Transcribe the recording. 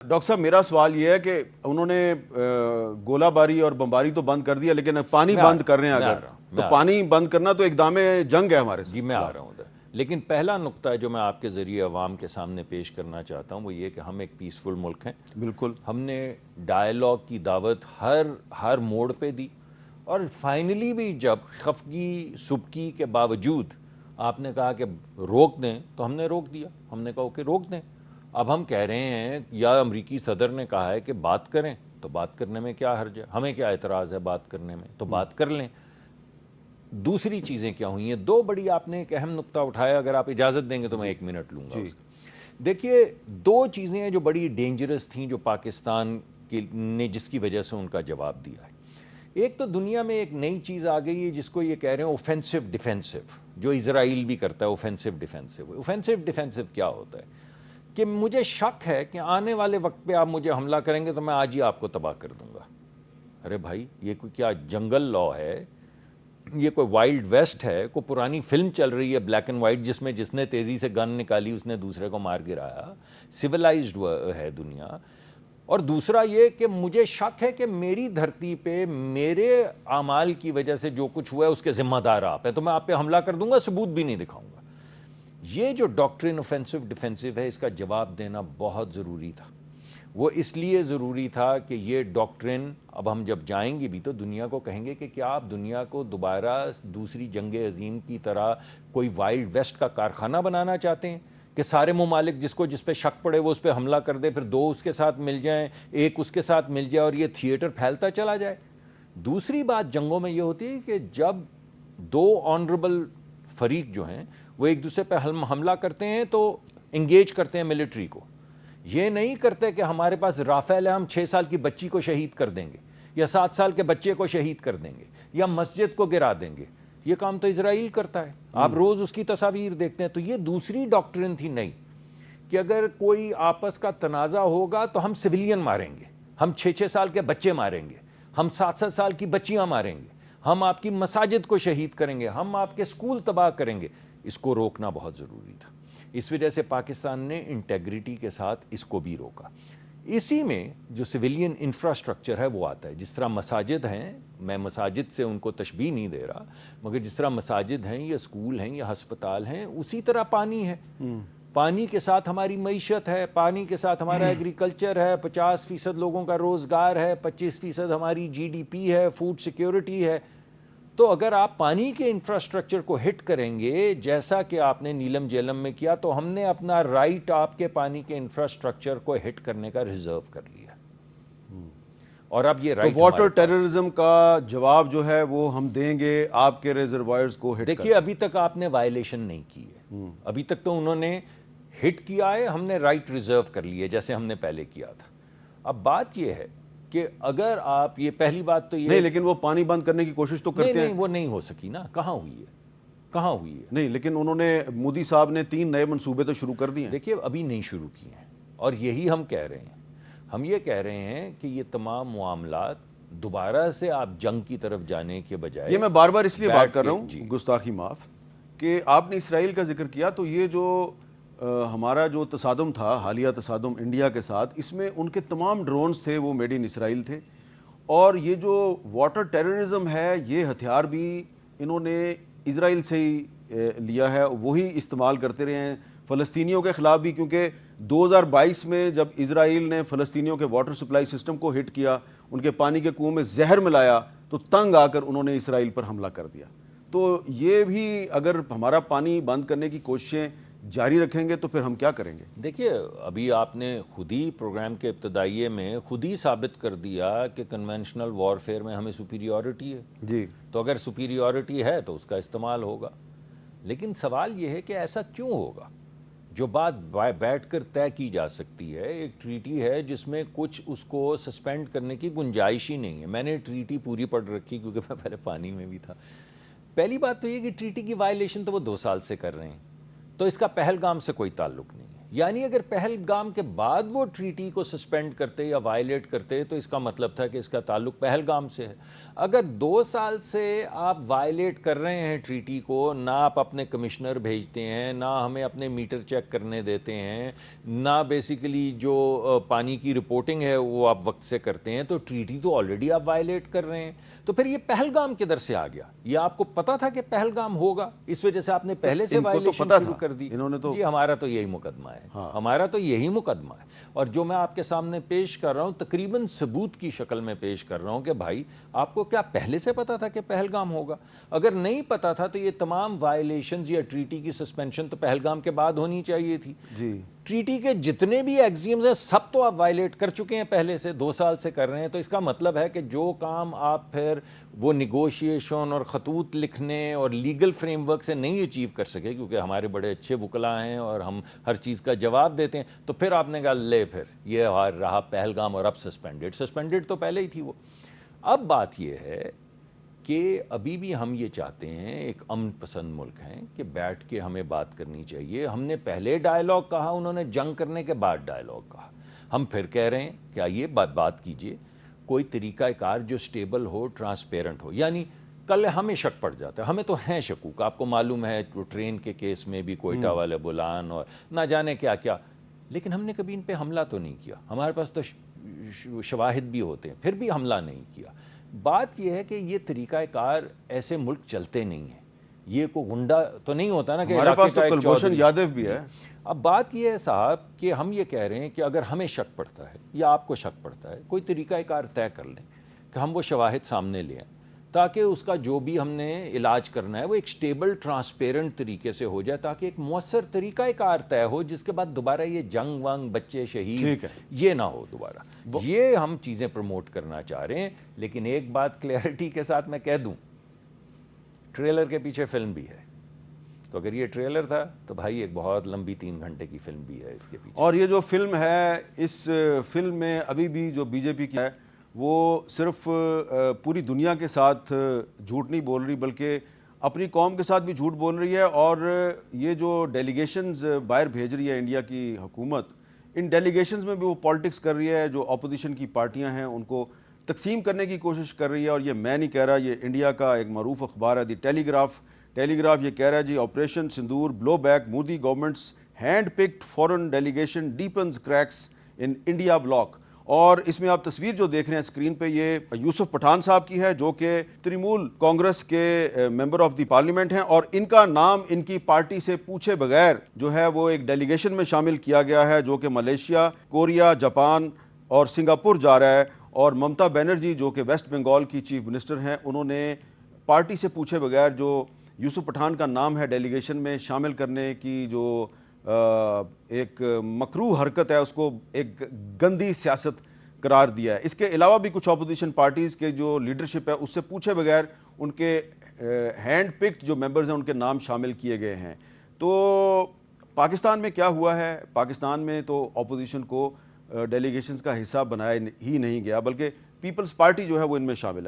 Doctor صاحب میرا سوال یہ ہے کہ انہوں نے گولہ باری اور بمباری تو بند کر دیا، لیکن پانی بند کر رہے ہیں اگر تو پانی بند کرنا تو اقدام جنگ ہے ہمارے سے. جی میں آ رہا ہوں ادھر. لیکن پہلا نقطہ جو میں آپ کے ذریعے عوام کے سامنے پیش کرنا چاہتا ہوں وہ یہ کہ ہم ایک پیسفل ملک ہیں. بالکل ہم نے ڈائیلاگ کی دعوت ہر موڑ پہ دی، اور فائنلی بھی جب خفگی سبکی کے باوجود آپ نے کہا کہ روک دیں تو ہم نے روک دیا. ہم نے کہا کہ روک دیں. اب ہم کہہ رہے ہیں یا امریکی صدر نے کہا ہے کہ بات کریں، تو بات کرنے میں کیا حرج ہے؟ ہمیں کیا اعتراض ہے بات کرنے میں؟ تو بات کر لیں. دوسری چیزیں کیا ہوئی ہیں؟ دو بڑی آپ نے ایک اہم نقطہ اٹھایا، اگر آپ اجازت دیں گے تو میں 1 منٹ لوں گا. دیکھیے 2 چیزیں ہیں جو بڑی ڈینجرس تھیں جو پاکستان نے جس کی وجہ سے ان کا جواب دیا ہے. ایک تو دنیا میں ایک نئی چیز آ گئی ہے جس کو یہ کہہ رہے ہیں اوفینسو ڈیفینسو، جو اسرائیل بھی کرتا ہے. اوفینسو ڈیفینسو، اوفینسو ڈیفینسو کیا ہوتا ہے کہ مجھے شک ہے کہ آنے والے وقت پہ آپ مجھے حملہ کریں گے تو میں آج ہی آپ کو تباہ کر دوں گا. ارے بھائی یہ کوئی کیا جنگل لا ہے؟ یہ کوئی وائلڈ ویسٹ ہے؟ کوئی پرانی فلم چل رہی ہے بلیک اینڈ وائٹ جس نے تیزی سے گن نکالی اس نے دوسرے کو مار گرایا؟ سویلائزڈ ہے دنیا. اور دوسرا یہ کہ مجھے شک ہے کہ میری دھرتی پہ میرے اعمال کی وجہ سے جو کچھ ہوا ہے اس کے ذمہ دار آپ ہیں، تو میں آپ پہ حملہ کر دوں گا، ثبوت بھی نہیں دکھاؤں گا. یہ جو ڈاکٹرن اوفینسو ڈیفینسو ہے اس کا جواب دینا بہت ضروری تھا. وہ اس لیے ضروری تھا کہ یہ ڈاکٹرن اب ہم جب جائیں گے بھی تو دنیا کو کہیں گے کہ کیا آپ دنیا کو دوبارہ دوسری جنگ عظیم کی طرح کوئی وائلڈ ویسٹ کا کارخانہ بنانا چاہتے ہیں کہ سارے ممالک جس پہ شک پڑے وہ اس پہ حملہ کر دے، پھر 2 اس کے ساتھ مل جائیں، 1 اس کے ساتھ مل جائے اور یہ تھیٹر پھیلتا چلا جائے. دوسری بات جنگوں میں یہ ہوتی ہے کہ جب 2 آنریبل فریق جو ہیں وہ ایک دوسرے پہ حملہ کرتے ہیں تو انگیج کرتے ہیں ملٹری کو. یہ نہیں کرتے کہ ہمارے پاس رافیل ہے، ہم 6 سال کی بچی کو شہید کر دیں گے یا 7 سال کے بچے کو شہید کر دیں گے یا مسجد کو گرا دیں گے. یہ کام تو اسرائیل کرتا ہے، آپ روز اس کی تصاویر دیکھتے ہیں. تو یہ دوسری ڈاکٹرن تھی نہیں کہ اگر کوئی آپس کا تنازع ہوگا تو ہم سویلین ماریں گے، ہم 6 سال کے بچے ماریں گے، ہم 7 سال کی بچیاں ماریں گے، ہم آپ کی مساجد کو شہید کریں گے، ہم آپ کے اسکول تباہ کریں گے. اس کو روکنا بہت ضروری تھا. اس وجہ سے پاکستان نے انٹیگریٹی کے ساتھ اس کو بھی روکا. اسی میں جو سویلین انفراسٹرکچر ہے وہ آتا ہے. جس طرح مساجد ہیں، میں مساجد سے ان کو تشبیہ نہیں دے رہا، مگر جس طرح مساجد ہیں یا اسکول ہیں یا ہسپتال ہیں، اسی طرح پانی ہے. پانی کے ساتھ ہماری معیشت ہے، پانی کے ساتھ ہمارا ایگریکلچر ہے، 50% لوگوں کا روزگار ہے، 25% ہماری GDP ہے، فوڈ سیکیورٹی ہے. تو اگر آپ پانی کے انفراسٹرکچر کو ہٹ کریں گے جیسا کہ آپ نے نیلم جیلم میں کیا، تو ہم نے اپنا رائٹ آپ کے پانی کے انفراسٹرکچر کو ہٹ کرنے کا ریزرو کر لیا. اور اب یہ رائٹ واٹر ٹیررزم کا جواب جو ہے وہ ہم دیں گے آپ کے ریزروائرز کو ہٹ. دیکھیے ابھی تک آپ نے وائلیشن نہیں کی ہے، ابھی تک تو انہوں نے ہٹ کیا ہے، ہم نے رائٹ ریزرو کر لی ہے جیسے ہم نے پہلے کیا تھا. اب بات یہ ہے کہ اگر آپ یہ پہلی بات تو یہ نہیں، لیکن وہ پانی بند کرنے کی کوشش تو کرتے ہیں. نہیں وہ نہیں ہو سکی نا. کہاں ہوئی ہے؟ نہیں، لیکن انہوں نے مودی صاحب نے 3 نئے منصوبے تو شروع کر دیے ہیں. دیکھیے ابھی نہیں شروع کیے ہیں، اور یہی ہم کہہ رہے ہیں. ہم یہ کہہ رہے ہیں کہ یہ تمام معاملات دوبارہ سے آپ جنگ کی طرف جانے کے بجائے، یہ میں بار بار اس لیے بات کر رہا ہوں، گستاخی معاف، کہ آپ نے اسرائیل کا ذکر کیا تو یہ جو ہمارا جو تصادم تھا، حالیہ تصادم انڈیا کے ساتھ، اس میں ان کے تمام ڈرونز تھے وہ میڈ ان اسرائیل تھے. اور یہ جو واٹر ٹیررزم ہے یہ ہتھیار بھی انہوں نے اسرائیل سے ہی لیا ہے، وہی استعمال کرتے رہے ہیں فلسطینیوں کے خلاف بھی. کیونکہ 2022 میں جب اسرائیل نے فلسطینیوں کے واٹر سپلائی سسٹم کو ہٹ کیا، ان کے پانی کے کنویں میں زہر ملایا، تو تنگ آ کر انہوں نے اسرائیل پر حملہ کر دیا. تو یہ بھی اگر ہمارا پانی بند کرنے کی کوششیں جاری رکھیں گے تو پھر ہم کیا کریں گے؟ دیکھیے ابھی آپ نے خود ہی پروگرام کے ابتدائیے میں خود ہی ثابت کر دیا کہ کنونشنل وارفیئر میں ہمیں سپیریورٹی ہے. جی، تو اگر سپیریورٹی ہے تو اس کا استعمال ہوگا. لیکن سوال یہ ہے کہ ایسا کیوں ہوگا؟ جو بات بیٹھ کر طے کی جا سکتی ہے، ایک ٹریٹی ہے جس میں کچھ اس کو سسپینڈ کرنے کی گنجائش ہی نہیں ہے. میں نے ٹریٹی پوری پڑھ رکھی کیونکہ میں پہلے پانی میں بھی تھا. پہلی بات تو یہ کہ ٹریٹی کی وائلیشن تو وہ 2 سال سے کر رہے ہیں، تو اس کا پہلگام سے کوئی تعلق نہیں ہے. یعنی اگر پہلگام کے بعد وہ ٹریٹی کو سسپینڈ کرتے یا وائلیٹ کرتے تو اس کا مطلب تھا کہ اس کا تعلق پہلگام سے ہے. اگر 2 سال سے آپ وائلیٹ کر رہے ہیں ٹریٹی کو, نہ آپ اپنے کمشنر بھیجتے ہیں, نہ ہمیں اپنے میٹر چیک کرنے دیتے ہیں, نہ بیسیکلی جو پانی کی رپورٹنگ ہے وہ آپ وقت سے کرتے ہیں, تو ٹریٹی تو آلریڈی آپ وائلیٹ کر رہے ہیں. تو پھر یہ پہلگام کدھر سے آ گیا؟ یہ آپ کو پتا تھا کہ پہلگام ہوگا, اس وجہ سے آپ نے پہلے سے وائلیشن شروع کر دی؟ جی ہمارا تو یہی مقدمہ ہے, ہمارا تو یہی مقدمہ ہے. اور جو میں آپ کے سامنے پیش کر رہا ہوں تقریباً ثبوت کی شکل میں پیش کر رہا ہوں کہ بھائی آپ کو کیا پہلے سے پتا تھا کہ پہلگام ہوگا؟ اگر نہیں پتا تھا تو یہ تمام وائلیشنز یا ٹریٹی کی سسپینشن تو پہلگام کے بعد ہونی چاہیے تھی. جی ٹریٹی کے جتنے بھی ایگزیمز ہیں سب تو آپ وائلیٹ کر چکے ہیں, پہلے سے 2 سال سے کر رہے ہیں. تو اس کا مطلب ہے کہ جو کام آپ پھر وہ نیگوشیشن اور خطوط لکھنے اور لیگل فریم ورک سے نہیں اچیو کر سکے, کیونکہ ہمارے بڑے اچھے وکلاء ہیں اور ہم ہر چیز کا جواب دیتے ہیں, تو پھر آپ نے کہا لے پھر یہ رہا پہلگام اور اب سسپینڈڈ تو پہلے ہی تھی وہ. اب بات یہ ہے کہ ابھی بھی ہم یہ چاہتے ہیں, ایک امن پسند ملک ہیں, کہ بیٹھ کے ہمیں بات کرنی چاہیے. ہم نے پہلے ڈائیلاگ کہا, انہوں نے جنگ کرنے کے بعد ڈائیلاگ کہا. ہم پھر کہہ رہے ہیں کہ آئیے بات کیجئے, کوئی طریقہ کار جو سٹیبل ہو, ٹرانسپیرنٹ ہو. یعنی کل ہمیں شک پڑ جاتا ہے, ہمیں تو ہیں شکوک, آپ کو معلوم ہے ٹرین کے کیس میں بھی کوئٹہ والے بلان اور نہ جانے کیا کیا, لیکن ہم نے کبھی ان پہ حملہ تو نہیں کیا. ہمارے پاس تو شواہد بھی ہوتے ہیں, پھر بھی حملہ نہیں کیا. بات یہ ہے کہ یہ طریقہ کار ایسے ملک چلتے نہیں ہیں. یہ کوئی غنڈہ تو نہیں ہوتا نا کہ ہمارے پاس تو کلبھوشن یادو بھی ہے. اب بات یہ ہے صاحب کہ ہم یہ کہہ رہے ہیں کہ اگر ہمیں شک پڑتا ہے یا آپ کو شک پڑتا ہے, کوئی طریقہ کار طے کر لیں کہ ہم وہ شواہد سامنے لے آئیں, تاکہ اس کا جو بھی ہم نے علاج کرنا ہے وہ ایک سٹیبل ٹرانسپیرنٹ طریقے سے ہو جائے, تاکہ ایک مؤثر طریقہ کار طے ہو, جس کے بعد دوبارہ یہ جنگ ونگ بچے شہید یہ نہ ہو دوبارہ. یہ ہم چیزیں پروموٹ کرنا چاہ رہے ہیں. لیکن ایک بات کلیئرٹی کے ساتھ میں کہہ دوں, ٹریلر کے پیچھے فلم بھی ہے. تو اگر یہ ٹریلر تھا تو بھائی ایک بہت لمبی 3 گھنٹے کی فلم بھی ہے اس کے پیچھے. اور یہ جو فلم ہے, اس فلم میں ابھی بھی جو بی جے پی کی ہے وہ صرف پوری دنیا کے ساتھ جھوٹ نہیں بول رہی, بلکہ اپنی قوم کے ساتھ بھی جھوٹ بول رہی ہے. اور یہ جو ڈیلیگیشنز باہر بھیج رہی ہے انڈیا کی حکومت, ان ڈیلیگیشنز میں بھی وہ پالیٹکس کر رہی ہے. جو اپوزیشن کی پارٹیاں ہیں ان کو تقسیم کرنے کی کوشش کر رہی ہے. اور یہ میں نہیں کہہ رہا, یہ انڈیا کا ایک معروف اخبار ہے دی ٹیلیگراف یہ کہہ رہا ہے جی, operation Sindoor blowback Modi governments hand picked foreign delegation deepens cracks in India bloc. اور اس میں آپ تصویر جو دیکھ رہے ہیں اسکرین پہ, یہ یوسف پٹھان صاحب کی ہے, جو کہ ترنمول کانگریس کے ممبر آف دی پارلیمنٹ ہیں. اور ان کا نام ان کی پارٹی سے پوچھے بغیر جو ہے وہ ایک ڈیلیگیشن میں شامل کیا گیا ہے, جو کہ ملیشیا, کوریا, جاپان اور سنگاپور جا رہا ہے. اور ممتا بینرجی جو کہ ویسٹ بنگال کی چیف منسٹر ہیں, انہوں نے پارٹی سے پوچھے بغیر جو یوسف پٹھان کا نام ہے ڈیلیگیشن میں شامل کرنے کی جو ایک مکروہ حرکت ہے, اس کو ایک گندی سیاست قرار دیا ہے. اس کے علاوہ بھی کچھ اپوزیشن پارٹیز کے جو لیڈرشپ ہے اس سے پوچھے بغیر ان کے ہینڈ پکڈ جو ممبرز ہیں ان کے نام شامل کیے گئے ہیں. تو پاکستان میں کیا ہوا ہے؟ پاکستان میں تو اپوزیشن کو ڈیلیگیشنز کا حصہ بنایا ہی نہیں گیا, بلکہ پیپلز پارٹی جو ہے وہ ان میں شامل ہے.